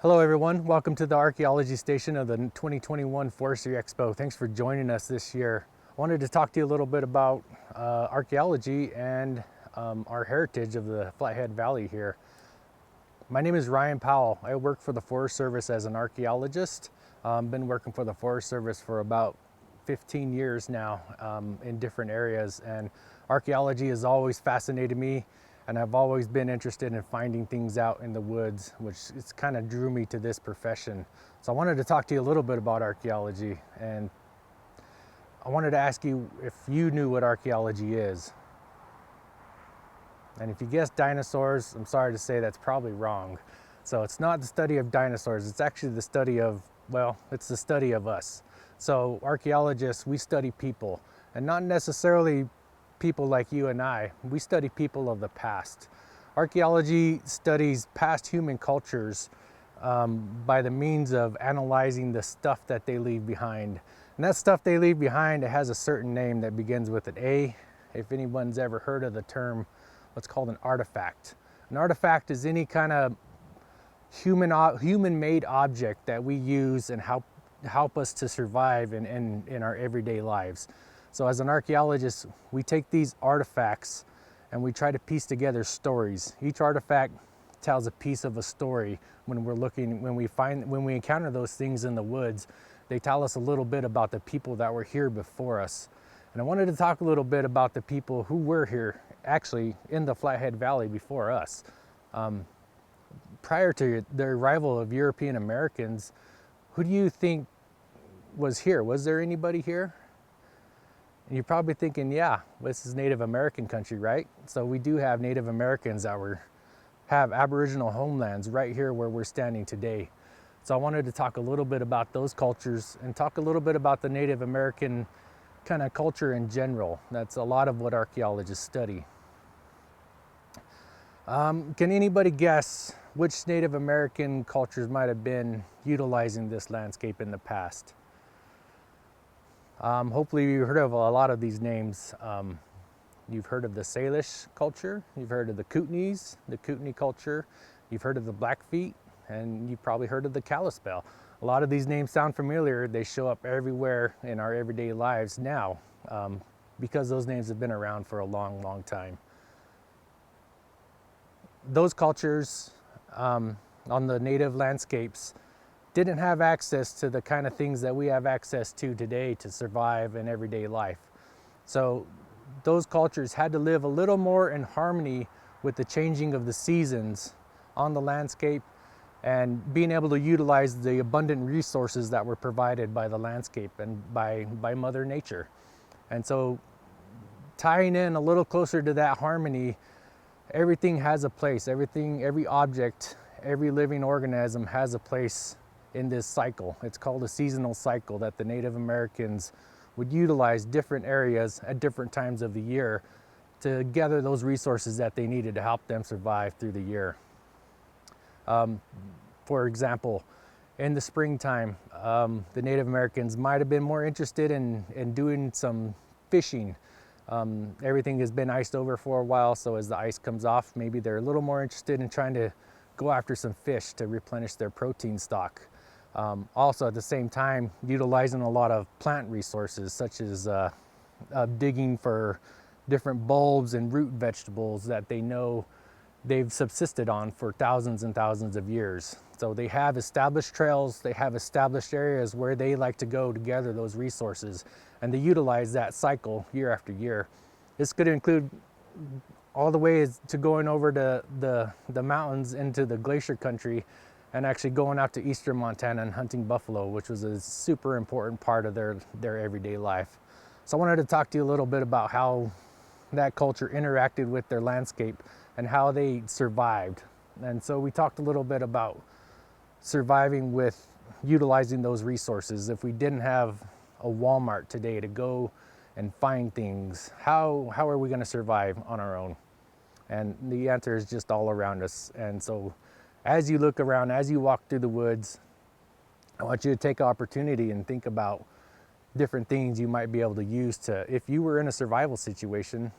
Hello everyone, welcome to the Archaeology Station of the 2021 Forestry Expo. Thanks for joining us this year. I wanted to talk to you a little bit about archaeology and our heritage of the Flathead Valley here. My name is Ryan Powell. I work for the Forest Service as an archaeologist. Been working for the Forest Service for about 15 years now in different areas, and archaeology has always fascinated me, and I've always been interested in finding things out in the woods, which it's kind of drew me to this profession. So I wanted to talk to you a little bit about archaeology, and I wanted to ask you if you knew what archaeology is. And if you guessed dinosaurs, I'm sorry to say that's probably wrong. So it's not the study of dinosaurs, it's actually the study of, well, it's the study of us. So archaeologists, we study people, and not necessarily people like you and I. We study people of the past. Archaeology studies past human cultures by the means of analyzing the stuff that they leave behind. And that stuff they leave behind, it has a certain name that begins with an A. If anyone's ever heard of the term, what's called an artifact. An artifact is any kind of human-made object that we use and help us to survive in our everyday lives. So as an archaeologist, we take these artifacts and we try to piece together stories. Each artifact tells a piece of a story. When we encounter those things in the woods, they tell us a little bit about the people that were here before us. And I wanted to talk a little bit about the people who were here actually in the Flathead Valley before us. Prior to the arrival of European Americans, who do you think was here? Was there anybody here? And you're probably thinking, yeah, this is Native American country, right? So we do have Native Americans that have Aboriginal homelands right here where we're standing today. So I wanted to talk a little bit about those cultures and talk a little bit about the Native American kind of culture in general. That's a lot of what archaeologists study. Can anybody guess which Native American cultures might have been utilizing this landscape in the past? Hopefully you've heard of a lot of these names. You've heard of the Salish culture, you've heard of the Kootenays, the Kootenai culture, you've heard of the Blackfeet, and you've probably heard of the Kalispel. A lot of these names sound familiar. They show up everywhere in our everyday lives now because those names have been around for a long, long time. Those cultures on the native landscapes didn't have access to the kind of things that we have access to today to survive in everyday life. So those cultures had to live a little more in harmony with the changing of the seasons on the landscape and being able to utilize the abundant resources that were provided by the landscape and by Mother Nature. And so tying in a little closer to that harmony, everything has a place. Every object, every living organism has a place in this cycle. It's called a seasonal cycle that the Native Americans would utilize different areas at different times of the year to gather those resources that they needed to help them survive through the year. For example, in the springtime, the Native Americans might have been more interested in doing some fishing. Everything has been iced over for a while, so as the ice comes off, maybe they're a little more interested in trying to go after some fish to replenish their protein stock. Also at the same time, utilizing a lot of plant resources such as digging for different bulbs and root vegetables that they know they've subsisted on for thousands and thousands of years. So they have established trails, they have established areas where they like to go to gather those resources, and they utilize that cycle year after year. This could include all the way to going over to the mountains into the glacier country and actually going out to eastern Montana and hunting buffalo, which was a super important part of their everyday life. So I wanted to talk to you a little bit about how that culture interacted with their landscape and how they survived. And so we talked a little bit about surviving with utilizing those resources. If we didn't have a Walmart today to go and find things, how are we gonna survive on our own? And the answer is just all around us. And so as you look around, as you walk through the woods, I want you to take opportunity and think about different things you might be able to use to, if you were in a survival situation,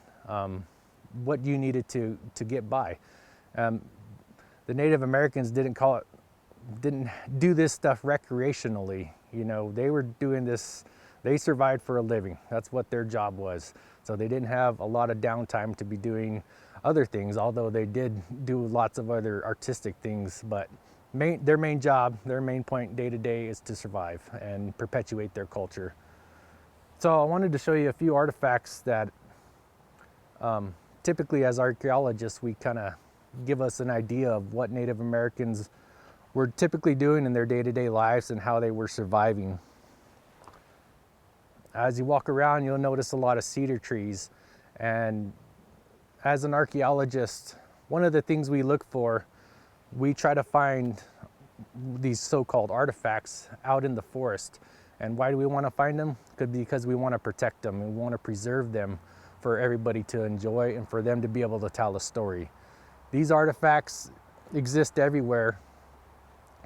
what you needed to get by. The Native Americans didn't call it didn't do this stuff recreationally. You know, they were doing this, they survived for a living. That's what their job was. So they didn't have a lot of downtime to be doing other things, although they did do lots of other artistic things. But their main job, their main point day to day is to survive and perpetuate their culture. So I wanted to show you a few artifacts that typically as archaeologists, we kind of give us an idea of what Native Americans were typically doing in their day-to-day lives and how they were surviving. As you walk around, you'll notice a lot of cedar trees. And as an archaeologist, one of the things we look for, we try to find these so-called artifacts out in the forest. And why do we want to find them? Because we want to protect them. We want to preserve them for everybody to enjoy and for them to be able to tell a story. These artifacts exist everywhere,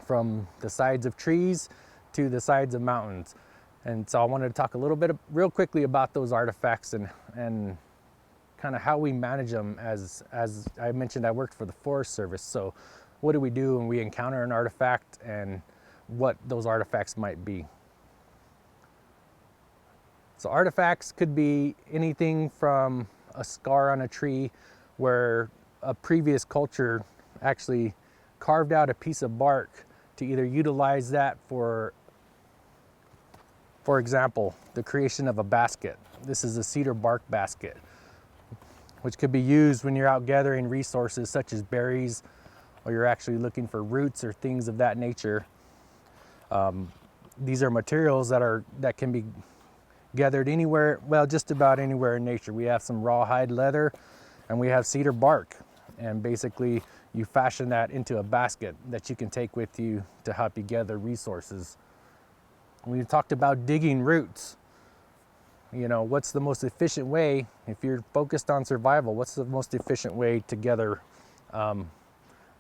from the sides of trees to the sides of mountains. And so I wanted to talk a little bit real quickly about those artifacts and kind of how we manage them. As I mentioned, I worked for the Forest Service. So what do we do when we encounter an artifact and what those artifacts might be? So artifacts could be anything from a scar on a tree where a previous culture actually carved out a piece of bark to either utilize that for example, the creation of a basket. This is a cedar bark basket, which could be used when you're out gathering resources such as berries, or you're actually looking for roots or things of that nature. These are materials that can be gathered anywhere, well, just about anywhere in nature. We have some rawhide leather and we have cedar bark. And basically you fashion that into a basket that you can take with you to help you gather resources. We talked about digging roots. You know, what's the most efficient way, if you're focused on survival, what's the most efficient way to gather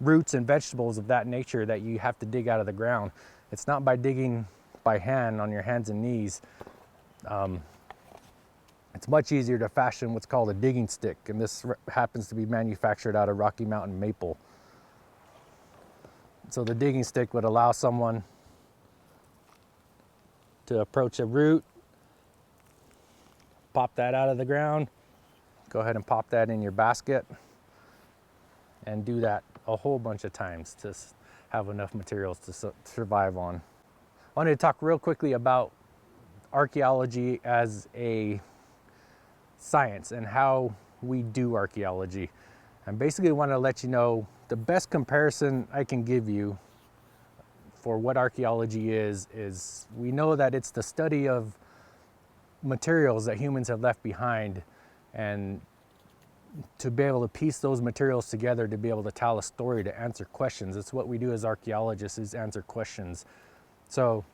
roots and vegetables of that nature that you have to dig out of the ground? It's not by digging by hand on your hands and knees. It's much easier to fashion what's called a digging stick, and this happens to be manufactured out of Rocky Mountain maple. So the digging stick would allow someone to approach a root, pop that out of the ground, go ahead and pop that in your basket, and do that a whole bunch of times to have enough materials to survive on. I wanted to talk real quickly about archaeology as a science and how we do archaeology. And basically want to let you know the best comparison I can give you for what archaeology is we know that it's the study of materials that humans have left behind, and to be able to piece those materials together to be able to tell a story, to answer questions. It's what we do as archaeologists, is answer questions. So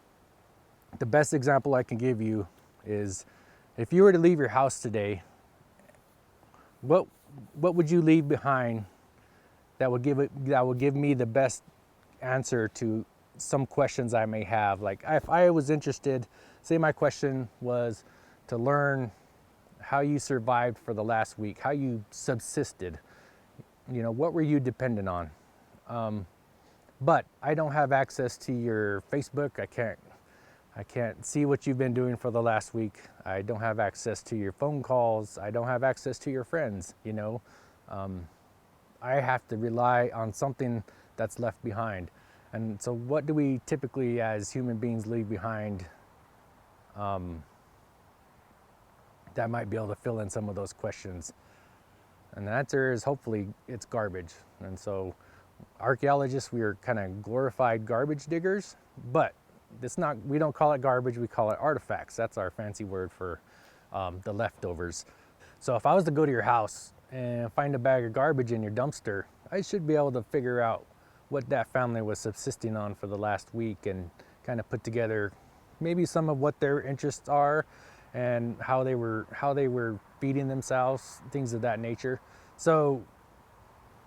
the best example I can give you is, if you were to leave your house today, what would you leave behind that would give me the best answer to some questions I may have? Like if I was interested, say my question was to learn how you survived for the last week, how you subsisted, you know, what were you dependent on? But I don't have access to your Facebook. I can't see what you've been doing for the last week. I don't have access to your phone calls. I don't have access to your friends, you know. I have to rely on something that's left behind. And so what do we typically as human beings leave behind that might be able to fill in some of those questions? And the answer is, hopefully, it's garbage. And so archaeologists, we are kind of glorified garbage diggers, but we don't call it garbage, we call it artifacts. That's our fancy word for the leftovers. So if I was to go to your house and find a bag of garbage in your dumpster, I should be able to figure out what that family was subsisting on for the last week and kind of put together maybe some of what their interests are and how they were feeding themselves, things of that nature. So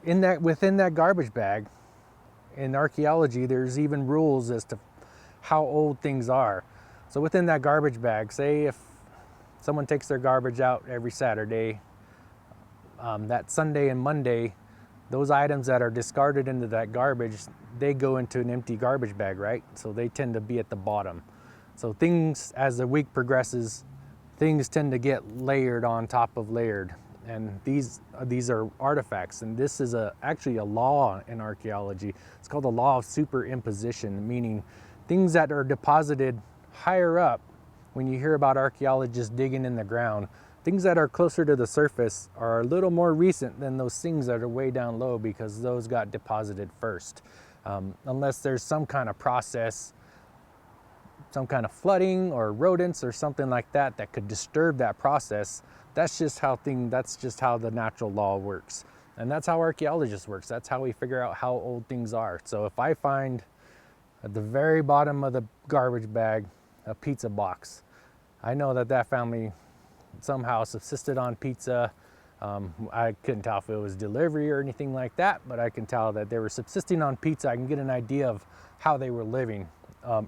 within that garbage bag, in archaeology, there's even rules as to how old things are. So within that garbage bag, say if someone takes their garbage out every Saturday, that Sunday and Monday, those items that are discarded into that garbage, they go into an empty garbage bag, right? So they tend to be at the bottom. So things, as the week progresses, things tend to get layered on top of layered. And these are artifacts, and this is actually a law in archaeology. It's called the law of superimposition, meaning things that are deposited higher up. When you hear about archaeologists digging in the ground, things that are closer to the surface are a little more recent than those things that are way down low, because those got deposited first. Unless there's some kind of process, some kind of flooding or rodents or something like that that could disturb that process. That's just how the natural law works. And that's how archaeologists works. That's how we figure out how old things are. So if I find at the very bottom of the garbage bag a pizza box, I know that that family somehow subsisted on pizza. I couldn't tell if it was delivery or anything like that, but I can tell that they were subsisting on pizza. I can get an idea of how they were living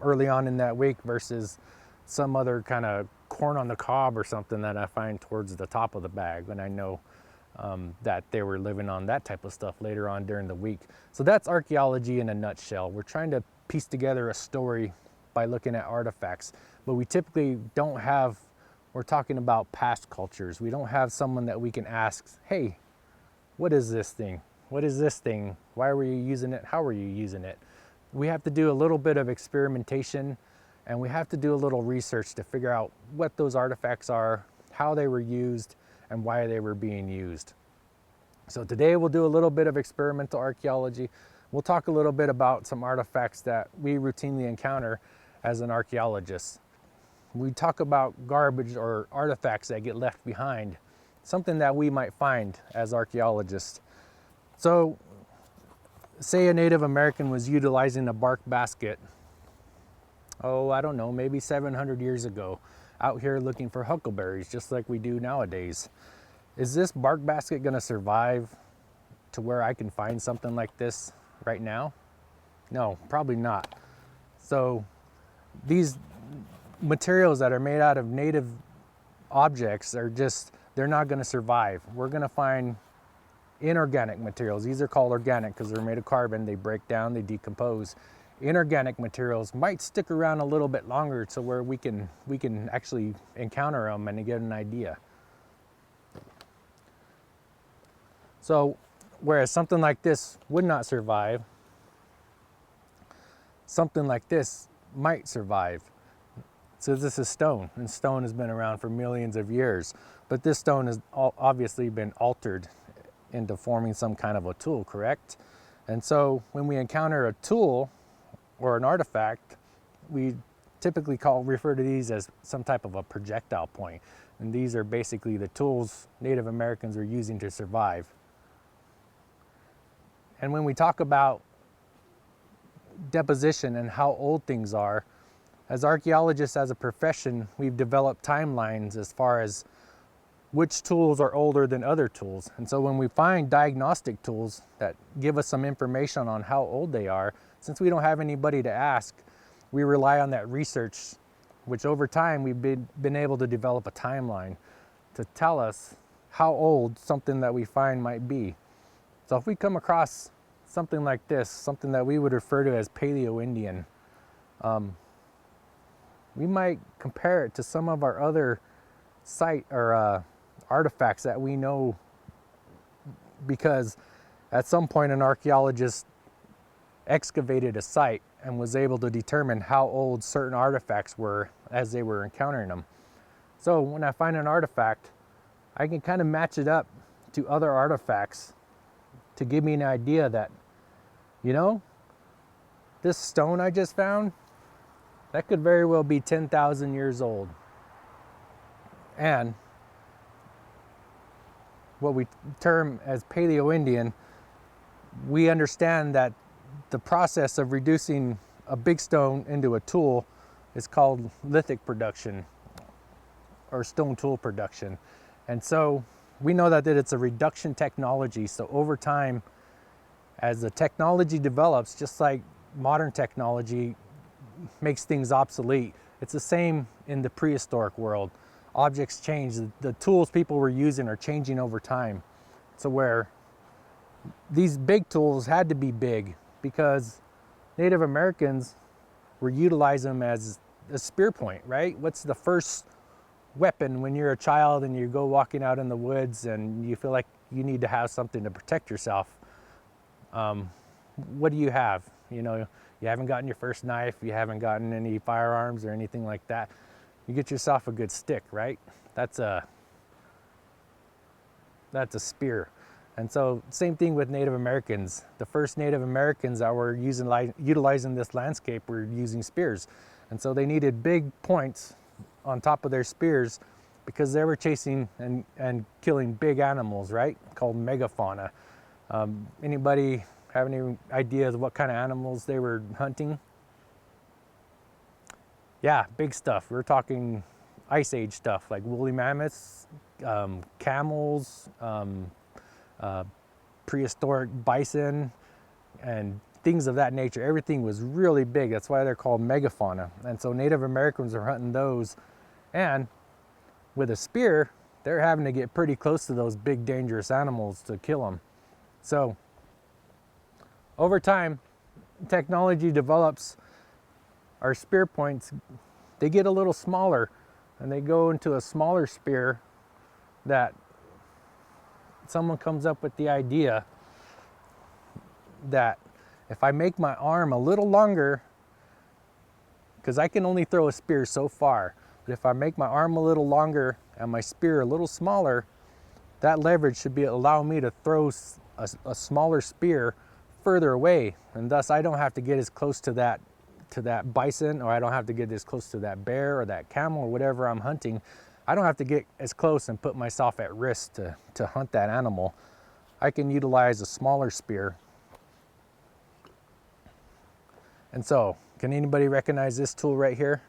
early on in that week versus some other kind of corn on the cob or something that I find towards the top of the bag, when I know that they were living on that type of stuff later on during the week. So that's archaeology in a nutshell. We're trying to piece together a story by looking at artifacts, but we typically don't have, we're talking about past cultures. We don't have someone that we can ask, hey, what is this thing? What is this thing? Why were you using it? How were you using it? We have to do a little bit of experimentation, and we have to do a little research to figure out what those artifacts are, how they were used, and why they were being used. So today we'll do a little bit of experimental archaeology. We'll talk a little bit about some artifacts that we routinely encounter as an archaeologist. We talk about garbage or artifacts that get left behind, something that we might find as archaeologists. So say a Native American was utilizing a bark basket, I don't know, maybe 700 years ago, out here looking for huckleberries, just like we do nowadays. Is this bark basket gonna survive to where I can find something like this right now? No, probably not. So these materials that are made out of native objects are they're not gonna survive. We're gonna find inorganic materials. These are called organic because they're made of carbon. They break down, they decompose. Inorganic materials might stick around a little bit longer to where we can actually encounter them and get an idea. So whereas something like this would not survive, something like this might survive. So this is stone, and stone has been around for millions of years, but this stone has obviously been altered into forming some kind of a tool, correct? And so when we encounter a tool or an artifact, we typically refer to these as some type of a projectile point. And these are basically the tools Native Americans were using to survive. And when we talk about deposition and how old things are, as archaeologists as a profession, we've developed timelines as far as which tools are older than other tools. And so when we find diagnostic tools that give us some information on how old they are, since we don't have anybody to ask, we rely on that research, which over time we've been able to develop a timeline to tell us how old something that we find might be. So if we come across something like this, something that we would refer to as Paleo-Indian, we might compare it to some of our other artifacts that we know, because at some point an archaeologist excavated a site and was able to determine how old certain artifacts were as they were encountering them. So when I find an artifact, I can kind of match it up to other artifacts to give me an idea that, you know, this stone I just found, that could very well be 10,000 years old. And what we term as Paleo-Indian, we understand that the process of reducing a big stone into a tool is called lithic production or stone tool production. And so we know that it's a reduction technology. So over time, as the technology develops, just like modern technology makes things obsolete, it's the same in the prehistoric world. Objects change. The tools people were using are changing over time. So where These big tools had to be big because Native Americans were utilizing them as a spear point, right? What's the first weapon when you're a child and you go walking out in the woods and you feel like you need to have something to protect yourself? What do you have? You know, you haven't gotten your first knife, you haven't gotten any firearms or anything like that. You get yourself a good stick, right? That's a spear. And so same thing with Native Americans. The first Native Americans that were utilizing this landscape were using spears. And so they needed big points on top of their spears because they were chasing and killing big animals, right? Called megafauna. Anybody have any ideas what kind of animals they were hunting? Yeah, big stuff. We're talking Ice Age stuff like woolly mammoths, camels, prehistoric bison, and things of that nature. Everything was really big. That's why they're called megafauna. And so Native Americans are hunting those. And with a spear, they're having to get pretty close to those big dangerous animals to kill them. So over time, technology develops. Our spear points, they get a little smaller and they go into a smaller spear that someone comes up with the idea that if I make my arm a little longer, because I can only throw a spear so far, but if I make my arm a little longer and my spear a little smaller, that leverage should be allow me to throw a smaller spear further away, and thus I don't have to get as close to that bison, or I don't have to get as close to that bear or that camel or whatever I'm hunting. I don't have to get as close and put myself at risk to hunt that animal. I can utilize a smaller spear. And so, can anybody recognize this tool right here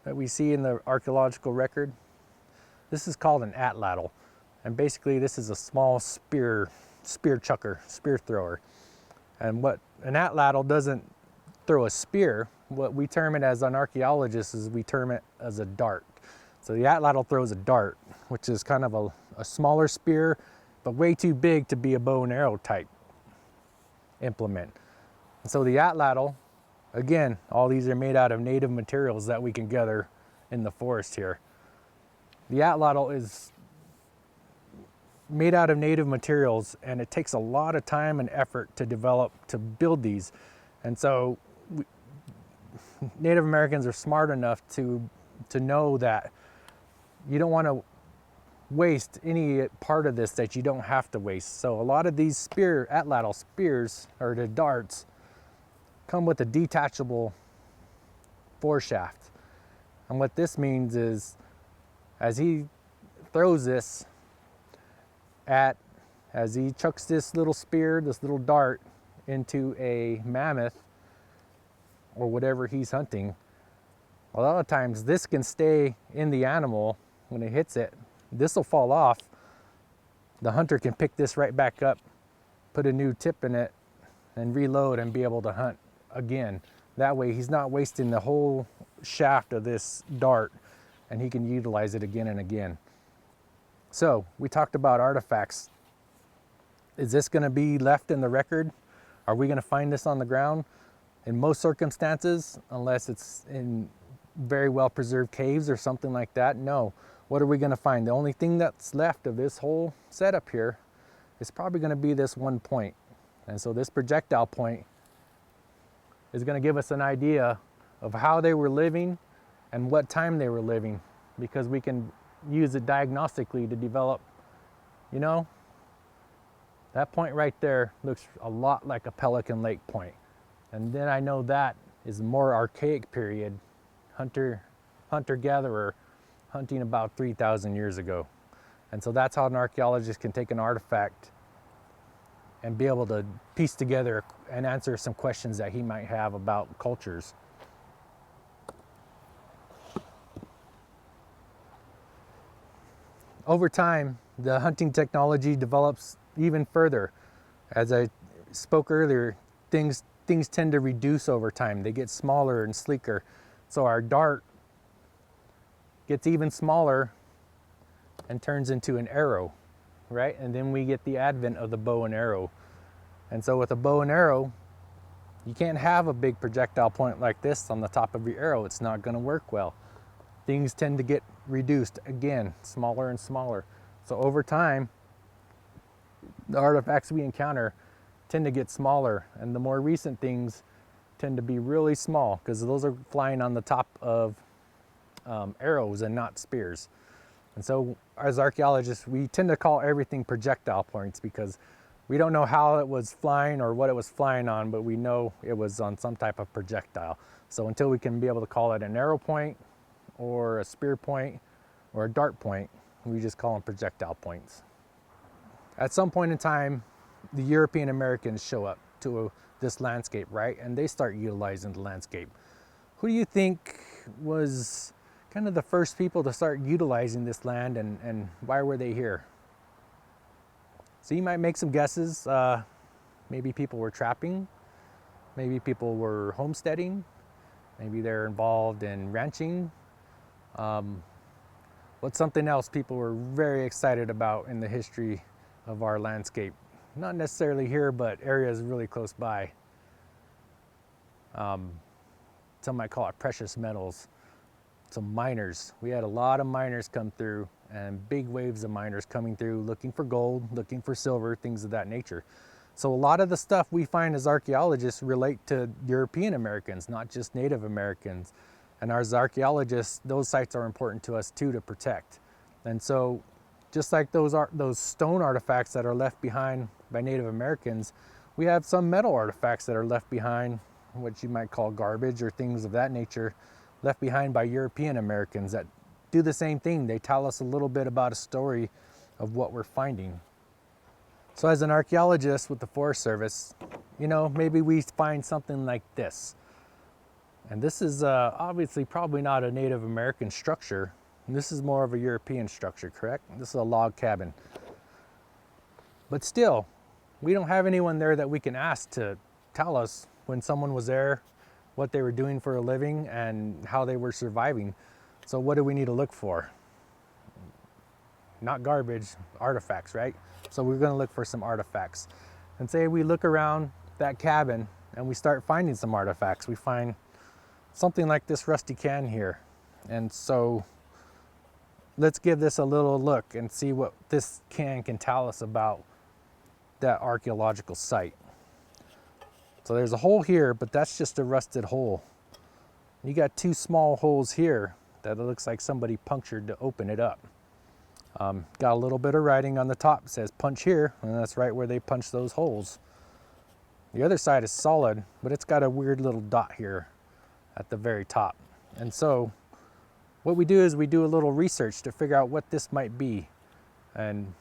that we see in the archaeological record? This is called an atlatl. And basically this is a small spear chucker, spear thrower. And what an atlatl doesn't throw a spear, what we term it as an archaeologist is we term it as a dart. So the atlatl throws a dart, which is kind of a smaller spear, but way too big to be a bow and arrow type implement. And so the atlatl, again, all these are made out of native materials that we can gather in the forest here. The atlatl is made out of native materials, and it takes a lot of time and effort to develop, to build these. And so Native Americans are smart enough to know that you don't want to waste any part of this that you don't have to waste. So a lot of these atlatl spears, or the darts, come with a detachable foreshaft. And what this means is, as he throws this as he chucks this little spear, this little dart, into a mammoth or whatever he's hunting, a lot of times this can stay in the animal when it hits it. This will fall off. The hunter can pick this right back up, put a new tip in it, and reload and be able to hunt again. That way he's not wasting the whole shaft of this dart, and he can utilize it again and again. So we talked about artifacts. Is this going to be left in the record? Are we going to find this on the ground? In most circumstances, unless it's in very well preserved caves or something like that, no. What are we going to find? The only thing that's left of this whole setup here is probably going to be this one point. And so this projectile point is going to give us an idea of how they were living and what time they were living, because we can use it diagnostically to develop, you know, that point right there looks a lot like a Pelican Lake point. And then I know that is a more archaic period, hunter-gatherer, hunting about 3,000 years ago. And so that's how an archaeologist can take an artifact and be able to piece together and answer some questions that he might have about cultures. Over time, the hunting technology develops even further. As I spoke earlier, things tend to reduce over time. They get smaller and sleeker. So our dart gets even smaller and turns into an arrow, right? And then we get the advent of the bow and arrow. And so with a bow and arrow, you can't have a big projectile point like this on the top of your arrow. It's not going to work well. Things tend to get reduced, again, smaller and smaller. So over time, the artifacts we encounter tend to get smaller, and the more recent things tend to be really small because those are flying on the top of arrows and not spears. And so as archaeologists, we tend to call everything projectile points because we don't know how it was flying or what it was flying on, but we know it was on some type of projectile. So until we can be able to call it an arrow point or a spear point or a dart point, we just call them projectile points. At some point in time, the European Americans show up to this landscape, right? And they start utilizing the landscape. Who do you think was kind of the first people to start utilizing this land, and why were they here? So you might make some guesses. Maybe people were trapping, maybe people were homesteading, maybe they're involved in ranching. What's something else people were very excited about in the history of our landscape? Not necessarily here, but areas really close by. Some might call it precious metals. Some miners. We had a lot of miners come through, and big waves of miners coming through looking for gold, looking for silver, things of that nature. So a lot of the stuff we find as archaeologists relate to European Americans, not just Native Americans. And as archaeologists, those sites are important to us too to protect. And so just like those stone artifacts that are left behind by Native Americans, we have some metal artifacts that are left behind, what you might call garbage or things of that nature, left behind by European Americans that do the same thing. They tell us a little bit about a story of what we're finding. So as an archaeologist with the Forest Service, you know, maybe we find something like this. And this is obviously probably not a Native American structure. This is more of a European structure, correct? This is a log cabin. But still, we don't have anyone there that we can ask to tell us when someone was there, what they were doing for a living, and how they were surviving. So what do we need to look for? Not garbage, artifacts, right? So we're gonna look for some artifacts. And say we look around that cabin and we start finding some artifacts. We find something like this rusty can here. And so let's give this a little look and see what this can tell us about that archaeological site. So there's a hole here, but that's just a rusted hole. You got two small holes here that it looks like somebody punctured to open it up. Got a little bit of writing on the top. It says punch here, and that's right where they punched those holes. The other side is solid, but it's got a weird little dot here at the very top. And so what we do is we do a little research to figure out what this might be and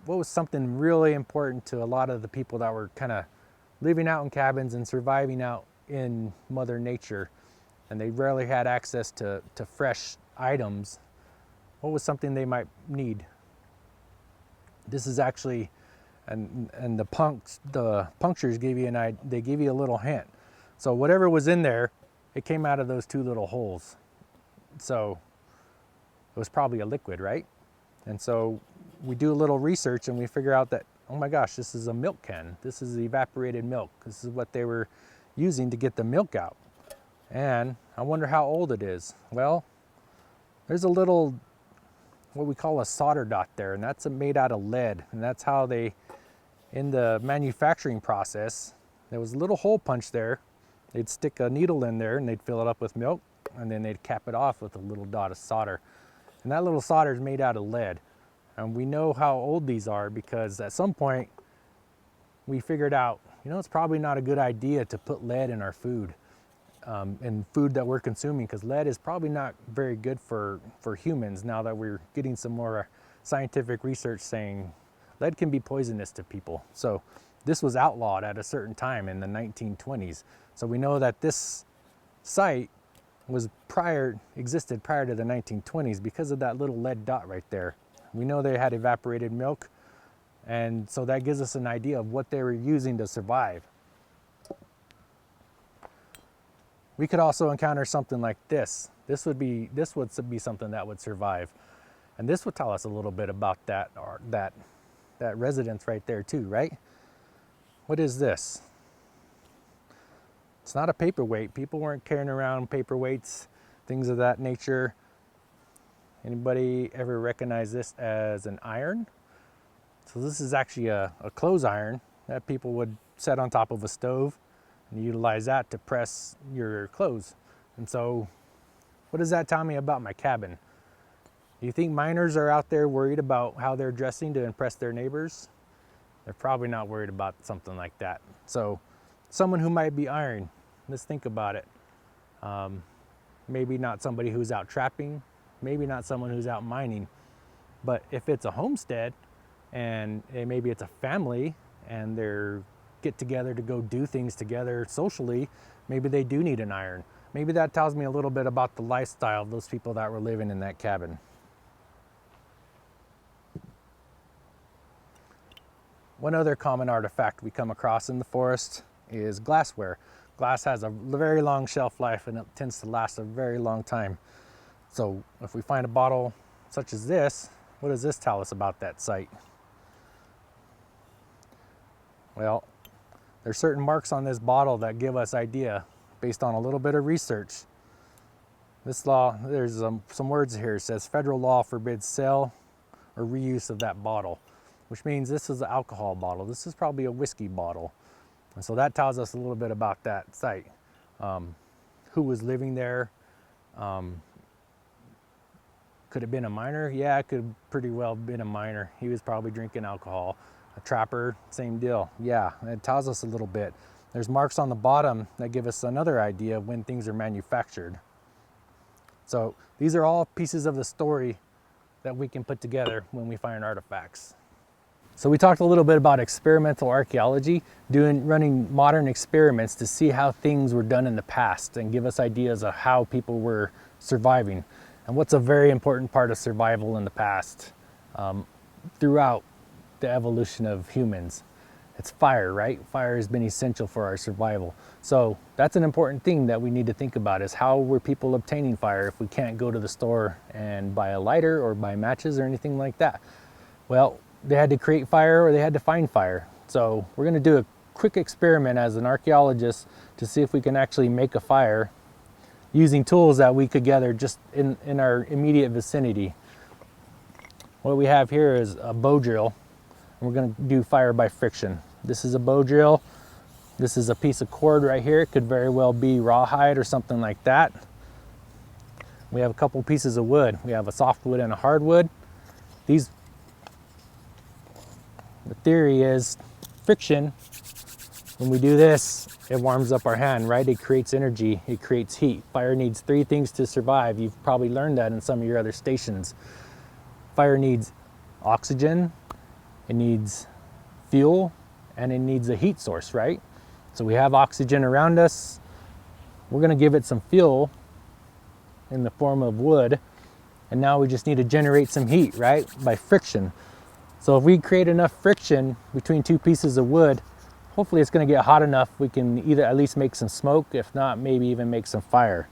what was something really important to a lot of the people that were kind of living out in cabins and surviving out in Mother Nature, and they rarely had access to fresh items. What was something they might need? This is actually, and the punctures give you they give you a little hint. So whatever was in there, it came out of those two little holes. So it was probably a liquid, right? And so we do a little research and we figure out that, oh my gosh, this is a milk can. This is evaporated milk. This is what they were using to get the milk out. And I wonder how old it is. Well, there's a little, what we call a solder dot there, and that's made out of lead. And that's how they, in the manufacturing process, there was a little hole punch there. They'd stick a needle in there and they'd fill it up with milk, and then they'd cap it off with a little dot of solder. And that little solder is made out of lead. And we know how old these are because at some point we figured out, you know, it's probably not a good idea to put lead in our food, in food that we're consuming, because lead is probably not very good for humans now that we're getting some more scientific research saying lead can be poisonous to people. So this was outlawed at a certain time in the 1920s. So we know that this site existed prior to the 1920s because of that little lead dot right there. We know they had evaporated milk, and so that gives us an idea of what they were using to survive. We could also encounter something like this. This would be something that would survive, and this would tell us a little bit about that residence right there too, right? What is this? It's not a paperweight. People weren't carrying around paperweights, things of that nature. Anybody ever recognize this as an iron? So this is actually a clothes iron that people would set on top of a stove and utilize that to press your clothes. And so what does that tell me about my cabin? Do you think miners are out there worried about how they're dressing to impress their neighbors? They're probably not worried about something like that. So someone who might be iron, let's think about it. Maybe not somebody who's out trapping, maybe not someone who's out mining, but if it's a homestead and maybe it's a family and they're get together to go do things together socially, maybe they do need an iron. Maybe that tells me a little bit about the lifestyle of those people that were living in that cabin. One other common artifact we come across in the forest is glassware. Glass has a very long shelf life and it tends to last a very long time. So if we find a bottle such as this, what does this tell us about that site? Well, there's certain marks on this bottle that give us idea based on a little bit of research. This law, there's some words here. It says federal law forbids sale or reuse of that bottle, which means this is an alcohol bottle. This is probably a whiskey bottle. And so that tells us a little bit about that site. Who was living there? Could have been a miner? Yeah, it could have pretty well been a miner. He was probably drinking alcohol. A trapper, same deal. Yeah, it tells us a little bit. There's marks on the bottom that give us another idea of when things are manufactured. So these are all pieces of the story that we can put together when we find artifacts. So we talked a little bit about experimental archaeology, running modern experiments to see how things were done in the past and give us ideas of how people were surviving. And what's a very important part of survival in the past throughout the evolution of humans? It's fire, right? Fire has been essential for our survival. So that's an important thing that we need to think about, is how were people obtaining fire if we can't go to the store and buy a lighter or buy matches or anything like that? Well, they had to create fire or they had to find fire. So we're going to do a quick experiment as an archaeologist to see if we can actually make a fire using tools that we could gather just in our immediate vicinity. What we have here is a bow drill. We're going to do fire by friction. This is a bow drill. This is a piece of cord right here. It could very well be rawhide or something like that. We have a couple pieces of wood. We have a softwood and a hardwood. The theory is friction, when we do this, it warms up our hand, right? It creates energy, it creates heat. Fire needs three things to survive. You've probably learned that in some of your other stations. Fire needs oxygen, it needs fuel, and it needs a heat source, right? So we have oxygen around us. We're gonna give it some fuel in the form of wood, and now we just need to generate some heat, right? By friction. So if we create enough friction between two pieces of wood, hopefully it's going to get hot enough we can either at least make some smoke, if not maybe even make some fire.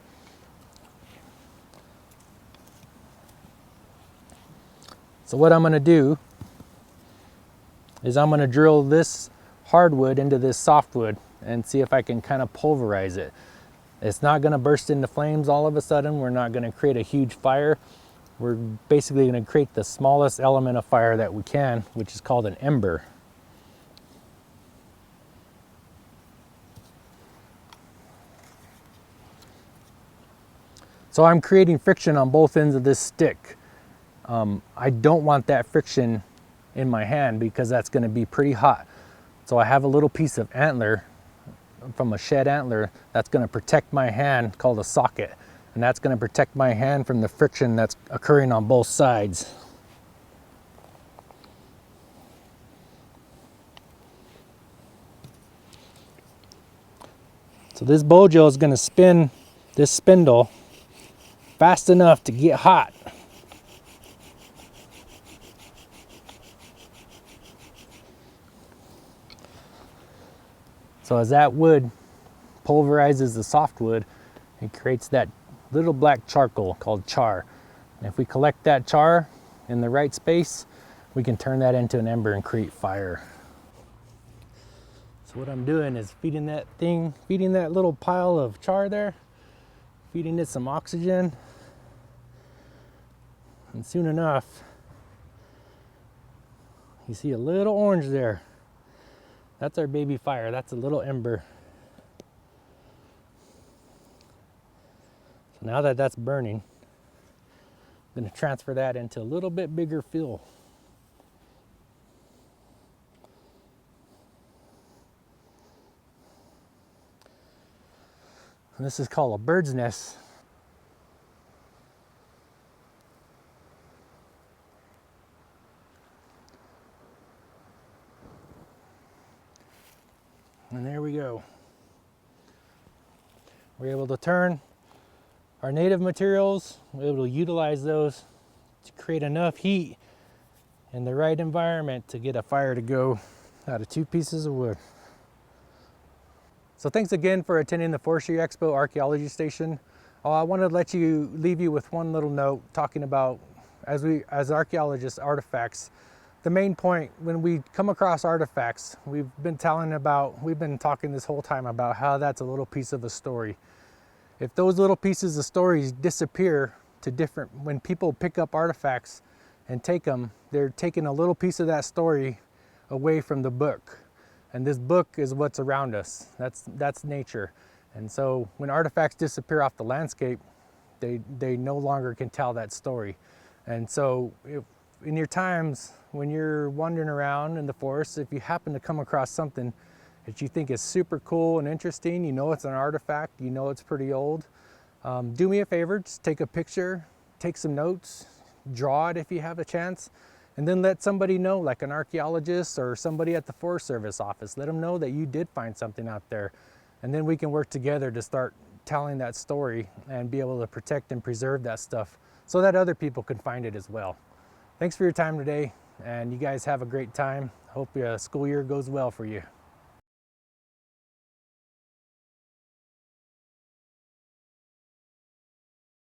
So what I'm going to do is I'm going to drill this hardwood into this softwood and see if I can kind of pulverize it. It's not going to burst into flames all of a sudden. We're not going to create a huge fire. We're basically going to create the smallest element of fire that we can, which is called an ember. So I'm creating friction on both ends of this stick. I don't want that friction in my hand because that's going to be pretty hot. So I have a little piece of antler from a shed antler that's going to protect my hand, called a socket. And that's going to protect my hand from the friction that's occurring on both sides. So this bow drill is going to spin this spindle fast enough to get hot. So as that wood pulverizes the softwood, it creates that little black charcoal called char. And if we collect that char in the right space, we can turn that into an ember and create fire. So So what I'm doing is feeding that little pile of char there, feeding it some oxygen. And soon enough, you see a little orange there. That's our baby fire. That's a little ember. So now that that's burning, I'm going to transfer that into a little bit bigger fuel. And this is called a bird's nest. And there we go. We're able to turn our native materials, we're able to utilize those to create enough heat in the right environment to get a fire to go out of 2 pieces of wood. So thanks again for attending the Forestry Expo Archaeology Station. I wanted to leave you with one little note talking about, as archaeologists, artifacts. The main point, when we come across artifacts, we've been talking this whole time about how that's a little piece of a story. If those little pieces of stories disappear when people pick up artifacts and take them, they're taking a little piece of that story away from the book. And this book is what's around us. That's nature. And so when artifacts disappear off the landscape, they no longer can tell that story. And so in your times when you're wandering around in the forest, if you happen to come across something that you think is super cool and interesting, you know it's an artifact, you know it's pretty old, do me a favor, just take a picture, take some notes, draw it if you have a chance, and then let somebody know, like an archaeologist or somebody at the Forest Service office, let them know that you did find something out there. And then we can work together to start telling that story and be able to protect and preserve that stuff so that other people can find it as well. Thanks for your time today, and you guys have a great time. Hope your school year goes well for you.